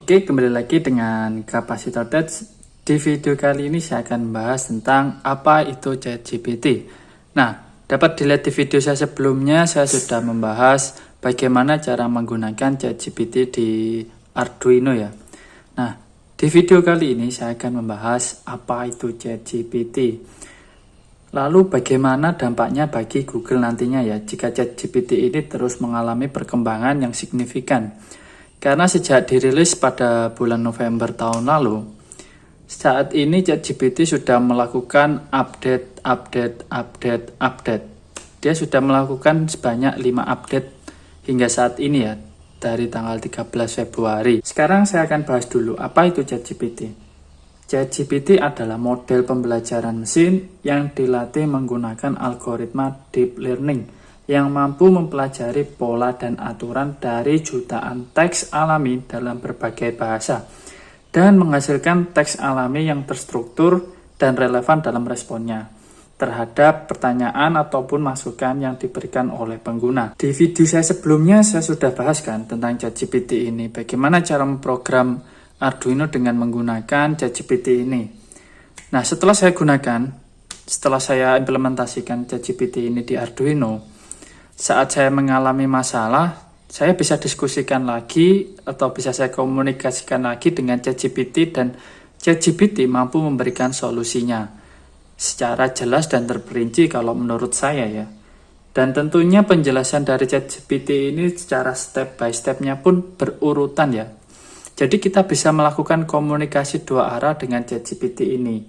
Oke, kembali lagi dengan Kapasitor Tech. Di video kali ini saya akan membahas tentang apa itu ChatGPT. Nah, dapat dilihat di video saya sebelumnya, saya sudah membahas bagaimana cara menggunakan ChatGPT di Arduino ya. Nah, di video kali ini saya akan membahas apa itu ChatGPT. Lalu bagaimana dampaknya bagi Google nantinya ya, jika ChatGPT ini terus mengalami perkembangan yang signifikan. Karena sejak dirilis pada bulan November tahun lalu, saat ini ChatGPT sudah melakukan update. Dia sudah melakukan sebanyak 5 update hingga saat ini ya, dari tanggal 13 Februari. Sekarang saya akan bahas dulu, apa itu ChatGPT? ChatGPT adalah model pembelajaran mesin yang dilatih menggunakan algoritma deep learning yang mampu mempelajari pola dan aturan dari jutaan teks alami dalam berbagai bahasa dan menghasilkan teks alami yang terstruktur dan relevan dalam responnya terhadap pertanyaan ataupun masukan yang diberikan oleh pengguna. Di video saya sebelumnya saya sudah bahaskan tentang ChatGPT ini, bagaimana cara memprogram Arduino dengan menggunakan ChatGPT ini. Nah, setelah saya implementasikan ChatGPT ini di Arduino, saat saya mengalami masalah, saya bisa diskusikan lagi atau bisa saya komunikasikan lagi dengan ChatGPT dan ChatGPT mampu memberikan solusinya secara jelas dan terperinci kalau menurut saya ya. Dan tentunya penjelasan dari ChatGPT ini secara step by step-nya pun berurutan ya. Jadi kita bisa melakukan komunikasi dua arah dengan ChatGPT ini.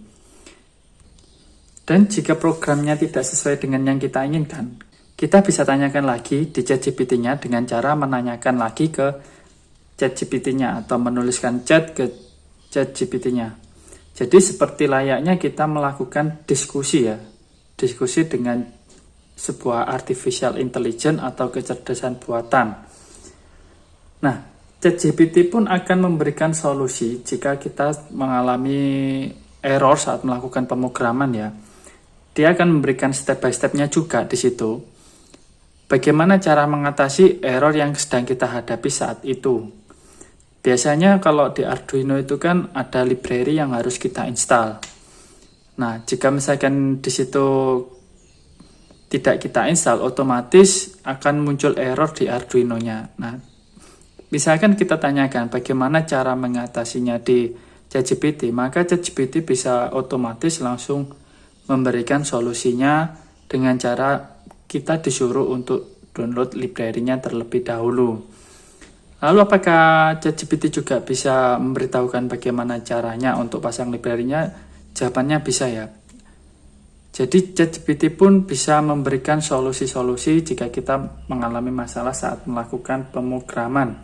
Dan jika programnya tidak sesuai dengan yang kita inginkan, kita bisa tanyakan lagi di ChatGPT-nya dengan cara menanyakan lagi ke ChatGPT-nya atau menuliskan chat ke ChatGPT-nya. Jadi seperti layaknya kita melakukan diskusi ya. Diskusi dengan sebuah artificial intelligence atau kecerdasan buatan. Nah, ChatGPT pun akan memberikan solusi jika kita mengalami error saat melakukan pemrograman ya. Dia akan memberikan step by step-nya juga di situ. Bagaimana cara mengatasi error yang sedang kita hadapi saat itu? Biasanya kalau di Arduino itu kan ada library yang harus kita install. Nah, jika misalkan di situ tidak kita install, otomatis akan muncul error di Arduino-nya. Nah, misalkan kita tanyakan bagaimana cara mengatasinya di ChatGPT, maka ChatGPT bisa otomatis langsung memberikan solusinya dengan cara kita disuruh untuk download library-nya terlebih dahulu. Lalu apakah ChatGPT juga bisa memberitahukan bagaimana caranya untuk pasang library-nya? Jawabannya bisa ya. Jadi ChatGPT pun bisa memberikan solusi-solusi jika kita mengalami masalah saat melakukan pemrograman.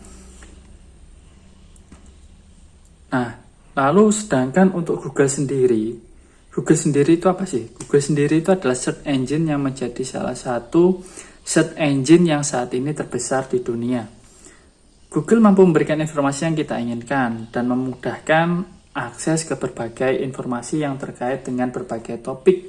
Nah, lalu sedangkan untuk Google sendiri itu apa sih? Google sendiri itu adalah search engine yang menjadi salah satu search engine yang saat ini terbesar di dunia. Google mampu memberikan informasi yang kita inginkan dan memudahkan akses ke berbagai informasi yang terkait dengan berbagai topik.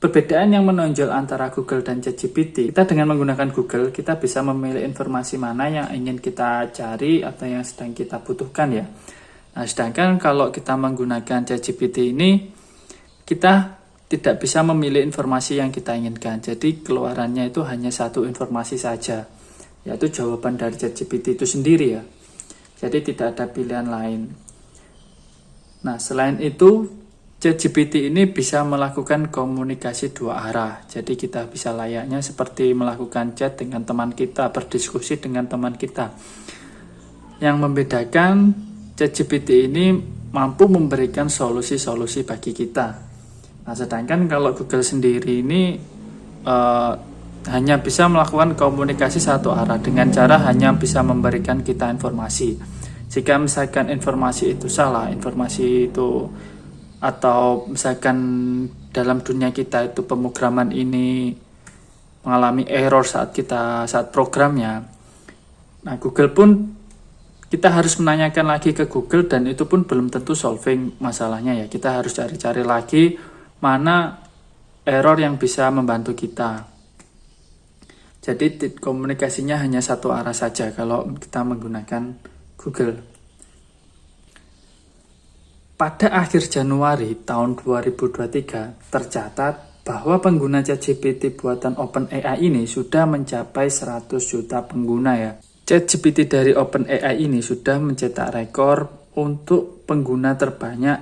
Perbedaan yang menonjol antara Google dan ChatGPT, kita dengan menggunakan Google, kita bisa memilih informasi mana yang ingin kita cari atau yang sedang kita butuhkan ya. Nah, sedangkan kalau kita menggunakan ChatGPT ini, kita tidak bisa memilih informasi yang kita inginkan. Jadi keluarannya itu hanya satu informasi saja, yaitu jawaban dari ChatGPT itu sendiri ya. Jadi tidak ada pilihan lain. Nah, selain itu, ChatGPT ini bisa melakukan komunikasi dua arah. Jadi kita bisa layaknya seperti melakukan chat dengan teman kita, berdiskusi dengan teman kita. Yang membedakan ChatGPT ini mampu memberikan solusi-solusi bagi kita. Nah, sedangkan kalau Google sendiri ini hanya bisa melakukan komunikasi satu arah dengan cara hanya bisa memberikan kita informasi. Jika misalkan informasi itu salah, informasi itu atau misalkan dalam dunia kita itu pemrograman ini mengalami error saat programnya, nah Google pun kita harus menanyakan lagi ke Google dan itu pun belum tentu solving masalahnya ya. Kita harus cari-cari lagi mana error yang bisa membantu kita. Jadi komunikasinya hanya satu arah saja kalau kita menggunakan Google. pada akhir Januari tahun 2023 tercatat bahwa pengguna ChatGPT buatan OpenAI ini sudah mencapai 100 juta pengguna ya. ChatGPT dari OpenAI ini sudah mencetak rekor untuk pengguna terbanyak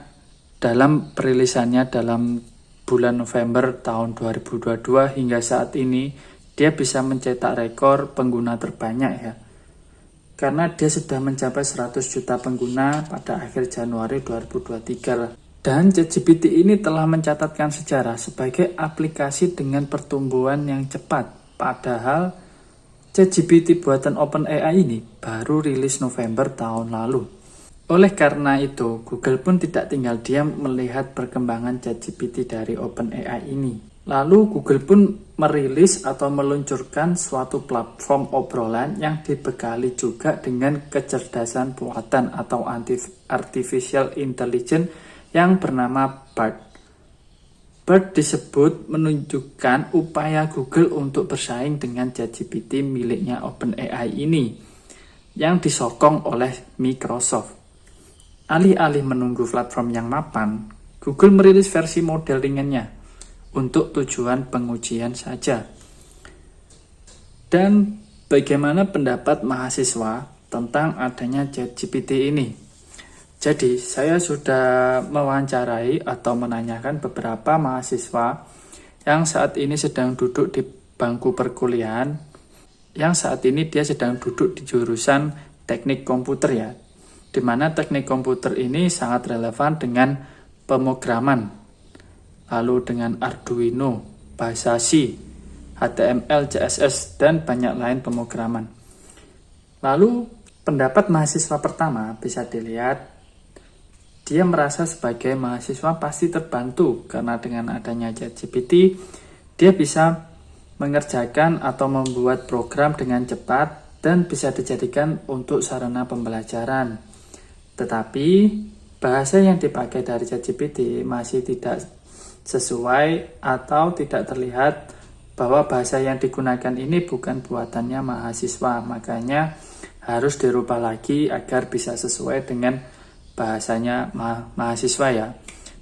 dalam perilisannya dalam bulan November tahun 2022 hingga saat ini dia bisa mencetak rekor pengguna terbanyak ya. Karena dia sudah mencapai 100 juta pengguna pada akhir Januari 2023. Dan ChatGPT ini telah mencatatkan sejarah sebagai aplikasi dengan pertumbuhan yang cepat. Padahal ChatGPT buatan OpenAI ini baru rilis November tahun lalu. Oleh karena itu, Google pun tidak tinggal diam melihat perkembangan ChatGPT dari OpenAI ini. Lalu Google pun merilis atau meluncurkan suatu platform obrolan yang dibekali juga dengan kecerdasan buatan atau artificial intelligence yang bernama BARD. BARD disebut menunjukkan upaya Google untuk bersaing dengan ChatGPT miliknya OpenAI ini yang disokong oleh Microsoft. Alih-alih menunggu platform yang mapan, Google merilis versi model ringannya untuk tujuan pengujian saja. Dan bagaimana pendapat mahasiswa tentang adanya ChatGPT ini? Jadi, saya sudah mewawancarai atau menanyakan beberapa mahasiswa yang saat ini sedang duduk di bangku perkuliahan, yang saat ini dia sedang duduk di jurusan teknik komputer ya, di mana teknik komputer ini sangat relevan dengan pemrograman, lalu dengan Arduino, bahasa C, HTML, CSS, dan banyak lain pemrograman. Lalu, pendapat mahasiswa pertama bisa dilihat, dia merasa sebagai mahasiswa pasti terbantu karena dengan adanya ChatGPT, dia bisa mengerjakan atau membuat program dengan cepat dan bisa dijadikan untuk sarana pembelajaran. Tetapi, bahasa yang dipakai dari ChatGPT masih tidak sesuai atau tidak terlihat bahwa bahasa yang digunakan ini bukan buatannya mahasiswa. Makanya harus dirubah lagi agar bisa sesuai dengan bahasanya mahasiswa ya,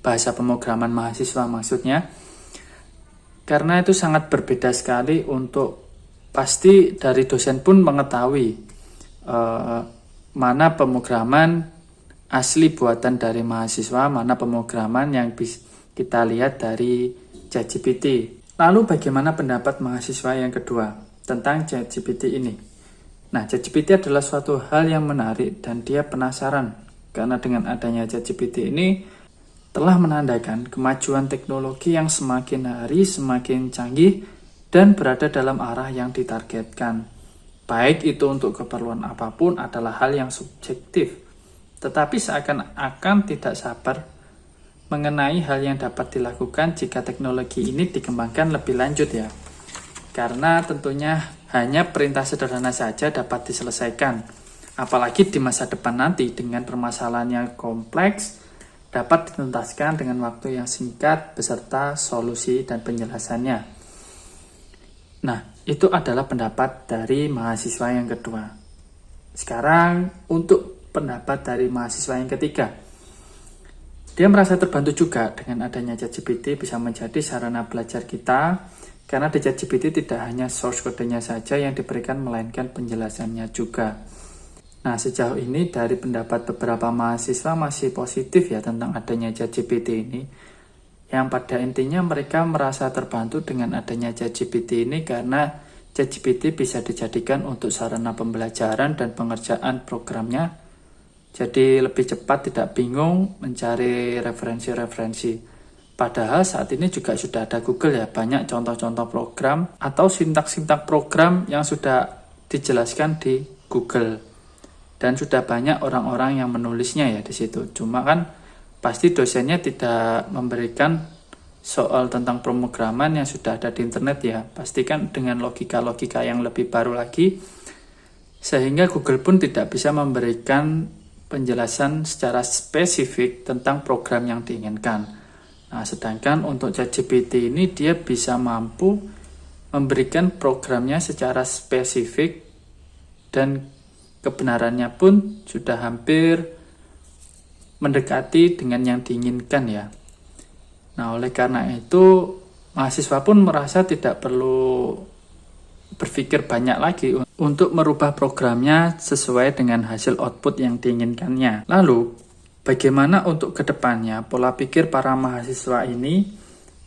bahasa pemrograman mahasiswa maksudnya. Karena itu sangat berbeda sekali untuk pasti dari dosen pun mengetahui mana pemrograman asli buatan dari mahasiswa, mana pemrograman yang kita lihat dari ChatGPT. Lalu bagaimana pendapat mahasiswa yang kedua tentang ChatGPT ini? Nah, ChatGPT adalah suatu hal yang menarik dan dia penasaran. Karena dengan adanya ChatGPT ini telah menandakan kemajuan teknologi yang semakin hari semakin canggih dan berada dalam arah yang ditargetkan. Baik itu untuk keperluan apapun adalah hal yang subjektif, tetapi seakan-akan tidak sabar mengenai hal yang dapat dilakukan jika teknologi ini dikembangkan lebih lanjut ya. Karena tentunya hanya perintah sederhana saja dapat diselesaikan. Apalagi di masa depan nanti dengan permasalahan yang kompleks dapat dituntaskan dengan waktu yang singkat beserta solusi dan penjelasannya. Nah, itu adalah pendapat dari mahasiswa yang kedua. Sekarang untuk pendapat dari mahasiswa yang ketiga. Dia merasa terbantu juga dengan adanya ChatGPT bisa menjadi sarana belajar kita karena di ChatGPT tidak hanya source kodenya saja yang diberikan melainkan penjelasannya juga. Nah, sejauh ini dari pendapat beberapa mahasiswa masih positif ya tentang adanya ChatGPT ini. Yang pada intinya mereka merasa terbantu dengan adanya ChatGPT ini karena ChatGPT bisa dijadikan untuk sarana pembelajaran dan pengerjaan programnya. Jadi lebih cepat, tidak bingung mencari referensi-referensi. Padahal saat ini juga sudah ada Google ya, banyak contoh-contoh program atau sintak-sintak program yang sudah dijelaskan di Google. Dan sudah banyak orang-orang yang menulisnya ya di situ. Cuma kan pasti dosennya tidak memberikan soal tentang pemrograman yang sudah ada di internet ya. Pastikan dengan logika-logika yang lebih baru lagi, sehingga Google pun tidak bisa memberikan penjelasan secara spesifik tentang program yang diinginkan. Nah, sedangkan untuk ChatGPT ini dia bisa mampu memberikan programnya secara spesifik dan kebenarannya pun sudah hampir mendekati dengan yang diinginkan ya. Nah, oleh karena itu mahasiswa pun merasa tidak perlu berpikir banyak lagi untuk merubah programnya sesuai dengan hasil output yang diinginkannya. Lalu, bagaimana untuk kedepannya pola pikir para mahasiswa ini?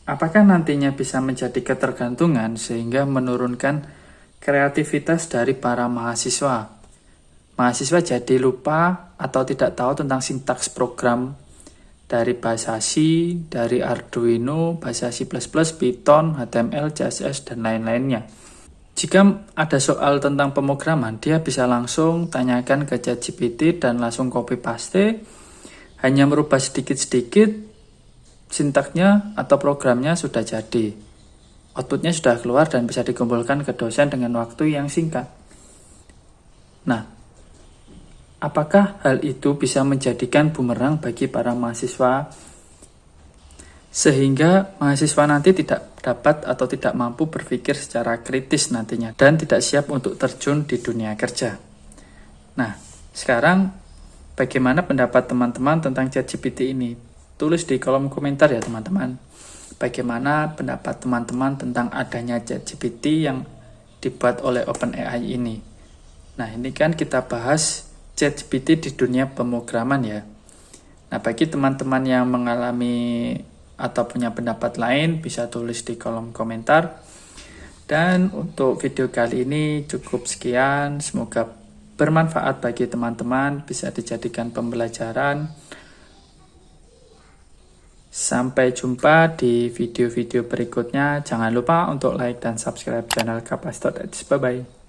Apakah nantinya bisa menjadi ketergantungan sehingga menurunkan kreativitas dari para mahasiswa? Mahasiswa jadi lupa atau tidak tahu tentang sintaks program dari bahasa C, dari Arduino, bahasa C++, Python, HTML, CSS, dan lain-lainnya. Jika ada soal tentang pemrograman, dia bisa langsung tanyakan ke ChatGPT dan langsung copy paste, hanya merubah sedikit-sedikit, sintaknya atau programnya sudah jadi. Outputnya sudah keluar dan bisa dikumpulkan ke dosen dengan waktu yang singkat. Nah, apakah hal itu bisa menjadikan bumerang bagi para mahasiswa sehingga mahasiswa nanti tidak dapat atau tidak mampu berpikir secara kritis nantinya dan tidak siap untuk terjun di dunia kerja? Nah, sekarang bagaimana pendapat teman-teman tentang ChatGPT ini? Tulis di kolom komentar ya teman-teman. Bagaimana pendapat teman-teman tentang adanya ChatGPT yang dibuat oleh OpenAI ini? Nah, ini kan kita bahas ChatGPT di dunia pemrograman ya. Nah, bagi teman-teman yang mengalami atau punya pendapat lain, bisa tulis di kolom komentar. Dan untuk video kali ini cukup sekian. Semoga bermanfaat bagi teman-teman, bisa dijadikan pembelajaran. Sampai jumpa di video-video berikutnya. Jangan lupa untuk like dan subscribe channel Kapasitor Edge. Bye-bye.